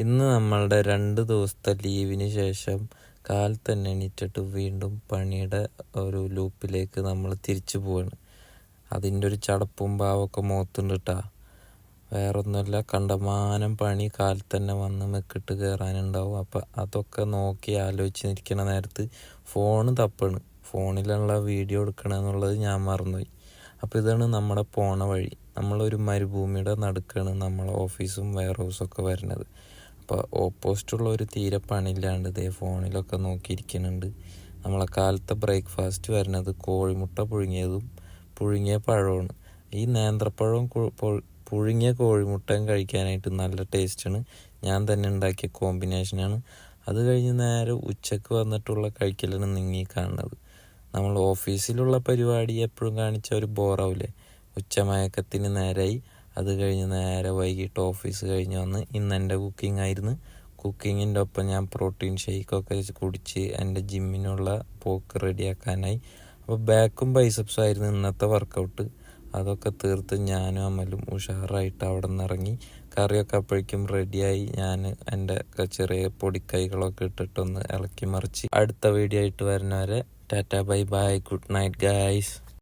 ഇന്ന് നമ്മളുടെ 2 ദിവസത്തെ ലീവിന് ശേഷം കാലത്ത് തന്നെ എണീറ്റിട്ട് വീണ്ടും പണിയുടെ ഒരു ലൂപ്പിലേക്ക് നമ്മൾ തിരിച്ചു പോവാണ്. അതിൻ്റെ ഒരു ചടപ്പും ഭാവമൊക്കെ മുഖത്തുണ്ട് കേട്ടോ. വേറൊന്നുമല്ല, കണ്ടമാനം പണി കാലത്ത് തന്നെ വന്ന് മെക്കിട്ട് കയറാനുണ്ടാവും. അപ്പം അതൊക്കെ നോക്കി ആലോചിച്ച് നിൽക്കുന്ന നേരത്ത് ഫോണ് തപ്പാണ്. ഫോണിലുള്ള വീഡിയോ എടുക്കണമെന്നുള്ളത് ഞാൻ മറന്നുപോയി. അപ്പോൾ ഇതാണ് നമ്മുടെ പോണ വഴി. നമ്മളൊരു മരുഭൂമിയുടെ നടുക്കാണ് നമ്മളെ ഓഫീസും വെയർ ഹൗസും ഒക്കെ വരുന്നത്. അപ്പോൾ ഓപ്പോസിറ്റുള്ള ഒരു തീരെ പണിയില്ലാണ്ട് ഇതേ ഫോണിലൊക്കെ നോക്കിയിരിക്കുന്നുണ്ട്. നമ്മളെ കാലത്തെ ബ്രേക്ക്ഫാസ്റ്റ് വരുന്നത് കോഴിമുട്ട പുഴുങ്ങിയതും പുഴുങ്ങിയ പഴമാണ്. ഈ നേന്ത്രപ്പഴവും പുഴുങ്ങിയ കോഴിമുട്ടയും കഴിക്കാനായിട്ട് നല്ല ടേസ്റ്റാണ്. ഞാൻ തന്നെ ഉണ്ടാക്കിയ കോമ്പിനേഷനാണ്. അത് കഴിഞ്ഞ് നേരെ ഉച്ചക്ക് വന്നിട്ടുള്ള കഴിക്കലാണ് നീങ്ങി കാണുന്നത്. നമ്മൾ ഓഫീസിലുള്ള പരിപാടി എപ്പോഴും കാണിച്ച ഒരു ബോറാവില്ലേ. ഉച്ചമയക്കത്തിന് നേരായി. അത് കഴിഞ്ഞ് നേരെ വൈകിട്ട് ഓഫീസ് കഴിഞ്ഞ് വന്ന് ഇന്ന് എൻ്റെ കുക്കിംഗ് ആയിരുന്നു. കുക്കിങ്ങിൻ്റെ ഒപ്പം ഞാൻ പ്രോട്ടീൻ ഷെയ്ക്കൊക്കെ കുടിച്ച് എൻ്റെ ജിമ്മിനുള്ള പോക്ക് റെഡിയാക്കാനായി. അപ്പോൾ ബാക്കും ബൈസപ്സും ആയിരുന്നു ഇന്നത്തെ വർക്കൗട്ട്. അതൊക്കെ തീർത്ത് ഞാനും അമലും ഉഷാറായിട്ട് അവിടെ നിന്ന് ഇറങ്ങി. കറിയൊക്കെ അപ്പോഴേക്കും റെഡിയായി. ഞാൻ എൻ്റെ ചെറിയ പൊടിക്കൈകളൊക്കെ ഇട്ടിട്ടൊന്ന് ഇളക്കി മറിച്ച് അടുത്ത വീഡിയോ ആയിട്ട് വരുന്നവരെ Tata bye bye, good night guys.